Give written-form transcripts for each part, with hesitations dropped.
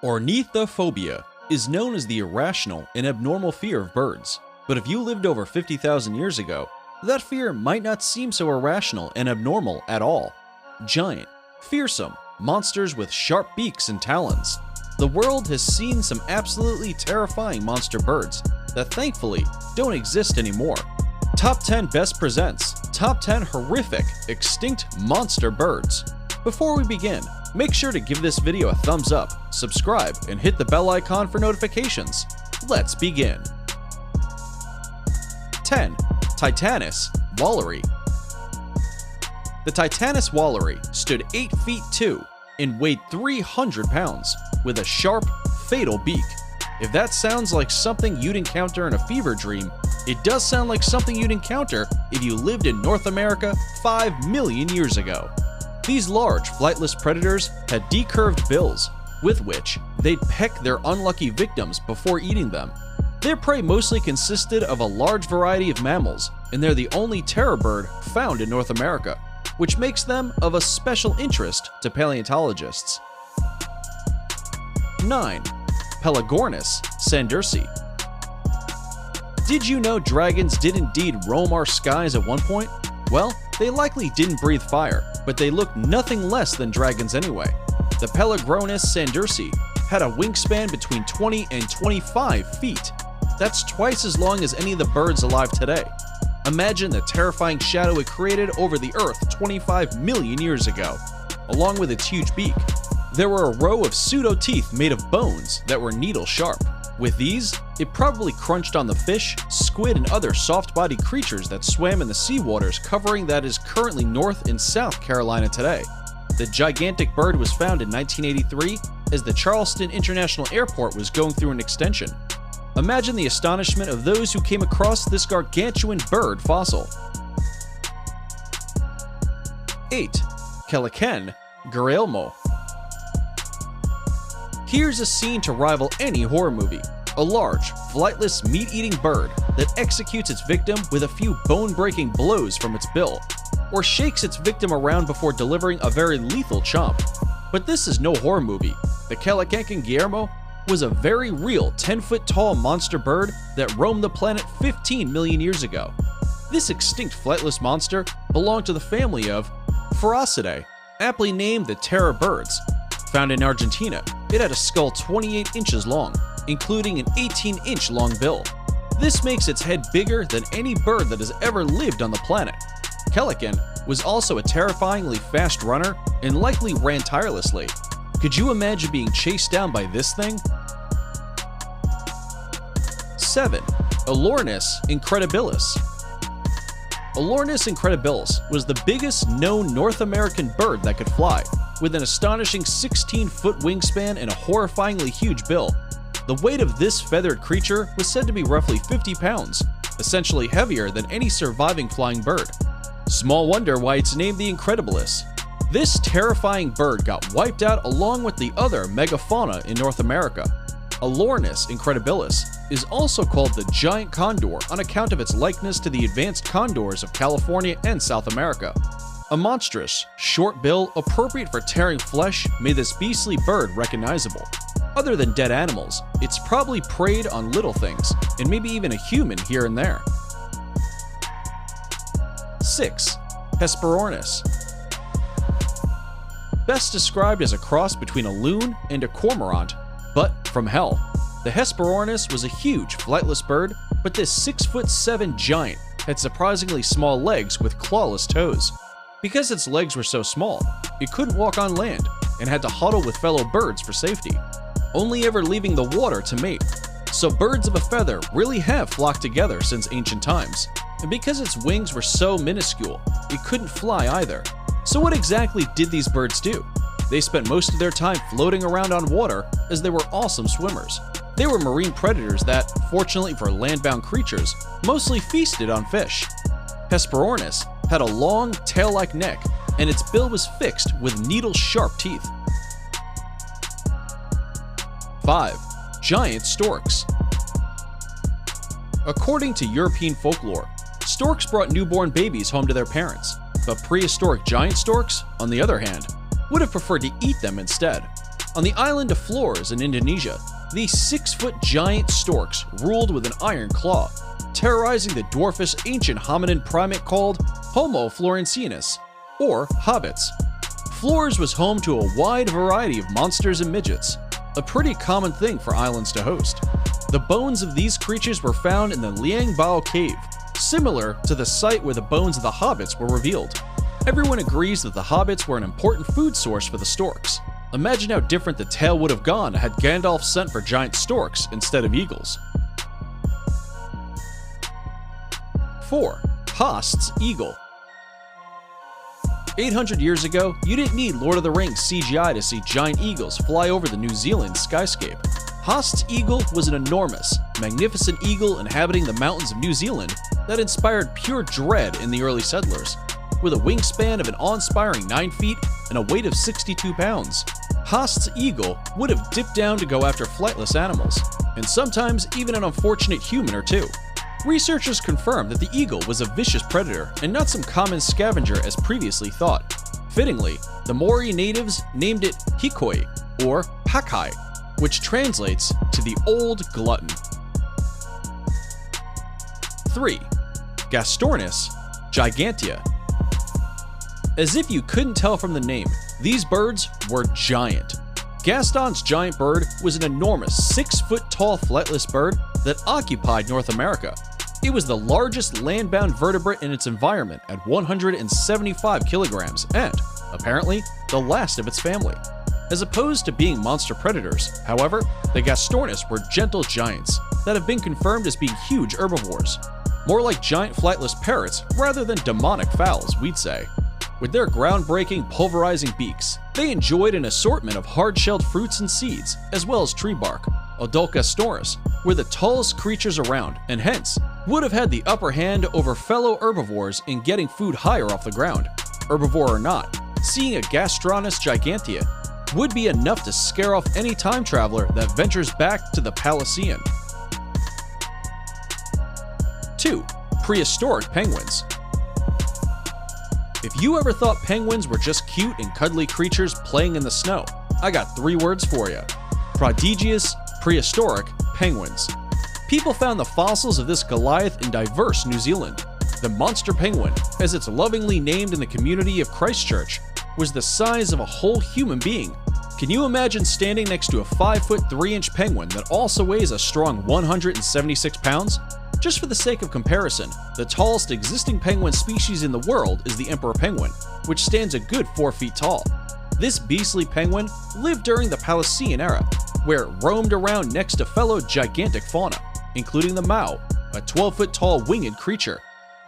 Ornithophobia is known as the irrational and abnormal fear of birds. But if you lived over 50,000 years ago, that fear might not seem so irrational and abnormal at all. Giant, fearsome monsters with sharp beaks and talons. The world has seen some absolutely terrifying monster birds that thankfully don't exist anymore. Top 10 Best presents Top 10 Horrific Extinct Monster Birds. Before we begin, make sure to give this video a thumbs up, subscribe, and hit the bell icon for notifications. Let's begin. 10. Titanis Walleri. The Titanis Walleri stood 8 feet 2 and weighed 300 pounds with a sharp, fatal beak. If that sounds like something you'd encounter in a fever dream, it does sound like something you'd encounter if you lived in North America 5 million years ago. These large, flightless predators had decurved bills, with which they'd peck their unlucky victims before eating them. Their prey mostly consisted of a large variety of mammals, and they're the only terror bird found in North America, which makes them of a special interest to paleontologists. 9. Pelagornis Sandersi. Did you know dragons did indeed roam our skies at one point? Well, they likely didn't breathe fire, but they looked nothing less than dragons anyway. The Pelagornis Sandersi had a wingspan between 20 and 25 feet. That's twice as long as any of the birds alive today. Imagine the terrifying shadow it created over the Earth 25 million years ago, along with its huge beak. There were a row of pseudo-teeth made of bones that were needle-sharp. With these, it probably crunched on the fish, squid, and other soft-bodied creatures that swam in the seawaters covering that is currently North and South Carolina today. The gigantic bird was found in 1983 as the Charleston International Airport was going through an extension. Imagine the astonishment of those who came across this gargantuan bird fossil. 8. Keliken Guillermo. Here's a scene to rival any horror movie. A large, flightless, meat-eating bird that executes its victim with a few bone-breaking blows from its bill, or shakes its victim around before delivering a very lethal chomp. But this is no horror movie. The Keliken Guillermo was a very real 10-foot-tall monster bird that roamed the planet 15 million years ago. This extinct flightless monster belonged to the family of Fearsome, aptly named the terror birds. Found in Argentina, it had a skull 28 inches long, including an 18-inch long bill. This makes its head bigger than any bird that has ever lived on the planet. Keliken was also a terrifyingly fast runner and likely ran tirelessly. Could you imagine being chased down by this thing? 7. Ornithophobia incredibilis. Ornithophobia incredibilis was the biggest known North American bird that could fly, with an astonishing 16-foot wingspan and a horrifyingly huge bill. The weight of this feathered creature was said to be roughly 50 pounds, essentially heavier than any surviving flying bird. Small wonder why it's named the Incredibilis. This terrifying bird got wiped out along with the other megafauna in North America. Ornithophobia incredibilis is also called the giant condor on account of its likeness to the advanced condors of California and South America. A monstrous, short bill appropriate for tearing flesh made this beastly bird recognizable. Other than dead animals, it's probably preyed on little things, and maybe even a human here and there. 6. Hesperornis. Best described as a cross between a loon and a cormorant, but from hell. The Hesperornis was a huge, flightless bird, but this 6'7" giant had surprisingly small legs with clawless toes. Because its legs were so small, it couldn't walk on land and had to huddle with fellow birds for safety, only ever leaving the water to mate. So birds of a feather really have flocked together since ancient times. And because its wings were so minuscule, it couldn't fly either. So what exactly did these birds do? They spent most of their time floating around on water as they were awesome swimmers. They were marine predators that, fortunately for land-bound creatures, mostly feasted on fish. Hesperornis had a long, tail-like neck, and its bill was fixed with needle-sharp teeth. 5. Giant storks. According to European folklore, storks brought newborn babies home to their parents, but prehistoric giant storks, on the other hand, would have preferred to eat them instead. On the island of Flores in Indonesia, these 6-foot giant storks ruled with an iron claw, terrorizing the dwarfish ancient hominin primate called Homo florencinus, or hobbits. Flores was home to a wide variety of monsters and midgets, a pretty common thing for islands to host. The bones of these creatures were found in the Liangbao cave, similar to the site where the bones of the hobbits were revealed. Everyone agrees that the hobbits were an important food source for the storks. Imagine how different the tale would have gone had Gandalf sent for giant storks instead of eagles. 4. Haast's eagle. 800 years ago, you didn't need Lord of the Rings CGI to see giant eagles fly over the New Zealand skyscape. Haast's eagle was an enormous, magnificent eagle inhabiting the mountains of New Zealand that inspired pure dread in the early settlers. With a wingspan of an awe-inspiring 9 feet and a weight of 62 pounds, Haast's eagle would have dipped down to go after flightless animals, and sometimes even an unfortunate human or two. Researchers confirmed that the eagle was a vicious predator and not some common scavenger as previously thought. Fittingly, the Maori natives named it Hikoi, or Pakai, which translates to the Old Glutton. 3. Gastornis gigantea. As if you couldn't tell from the name, these birds were giant. Gaston's giant bird was an enormous 6-foot-tall flightless bird that occupied North America. It was the largest land-bound vertebrate in its environment at 175 kilograms and, apparently, the last of its family. As opposed to being monster predators, however, the Gastornis were gentle giants that have been confirmed as being huge herbivores. More like giant flightless parrots rather than demonic fowls, we'd say. With their groundbreaking, pulverizing beaks, they enjoyed an assortment of hard-shelled fruits and seeds, as well as tree bark. Adult Gastornis were the tallest creatures around, and hence, would have had the upper hand over fellow herbivores in getting food higher off the ground. Herbivore or not, seeing a Gastornis gigantea would be enough to scare off any time traveler that ventures back to the Paleocene. 2. Prehistoric penguins. If you ever thought penguins were just cute and cuddly creatures playing in the snow, I got 3 words for you. Prodigious, prehistoric penguins. People found the fossils of this Goliath in diverse New Zealand. The monster penguin, as it's lovingly named in the community of Christchurch, was the size of a whole human being. Can you imagine standing next to a 5-foot 3-inch penguin that also weighs a strong 176 pounds? Just for the sake of comparison, the tallest existing penguin species in the world is the emperor penguin, which stands a good 4 feet tall. This beastly penguin lived during the Paleocene era, where it roamed around next to fellow gigantic fauna, including the Mao, a 12-foot tall winged creature.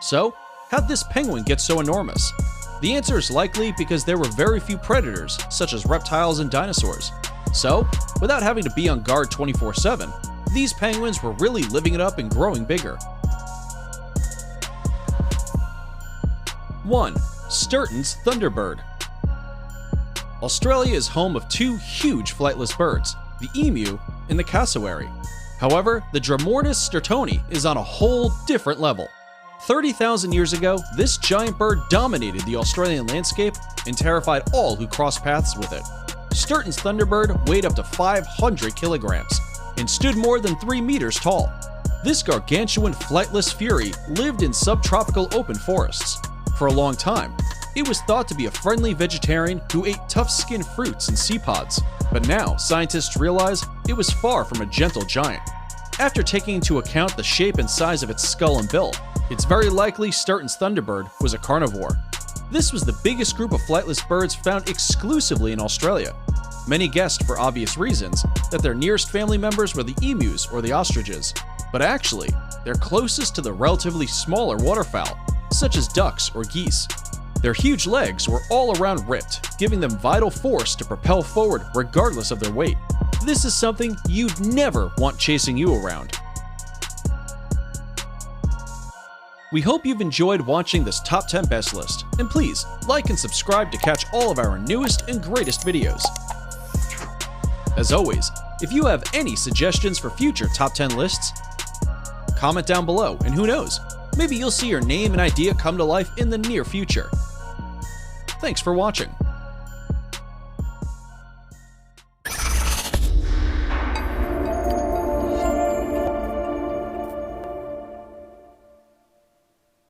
So, how'd this penguin get so enormous? The answer is likely because there were very few predators, such as reptiles and dinosaurs. So, without having to be on guard 24/7, these penguins were really living it up and growing bigger. 1. Sturton's thunderbird. Australia is home of 2 huge flightless birds, the emu and the cassowary. However, the Dromornis sturtoni is on a whole different level. 30,000 years ago, this giant bird dominated the Australian landscape and terrified all who crossed paths with it. Sturton's thunderbird weighed up to 500 kilograms and stood more than 3 meters tall. This gargantuan flightless fury lived in subtropical open forests. For a long time, it was thought to be a friendly vegetarian who ate tough-skinned fruits and sea pods, but now scientists realize it was far from a gentle giant. After taking into account the shape and size of its skull and bill, it's very likely Sturton's thunderbird was a carnivore. This was the biggest group of flightless birds found exclusively in Australia. Many guessed, for obvious reasons, that their nearest family members were the emus or the ostriches, but actually, they're closest to the relatively smaller waterfowl, such as ducks or geese. Their huge legs were all around ripped, giving them vital force to propel forward regardless of their weight. This is something you'd never want chasing you around. We hope you've enjoyed watching this top 10 best list, and please like and subscribe to catch all of our newest and greatest videos. As always, if you have any suggestions for future top 10 lists, comment down below, and who knows, maybe you'll see your name and idea come to life in the near future. Thanks for watching.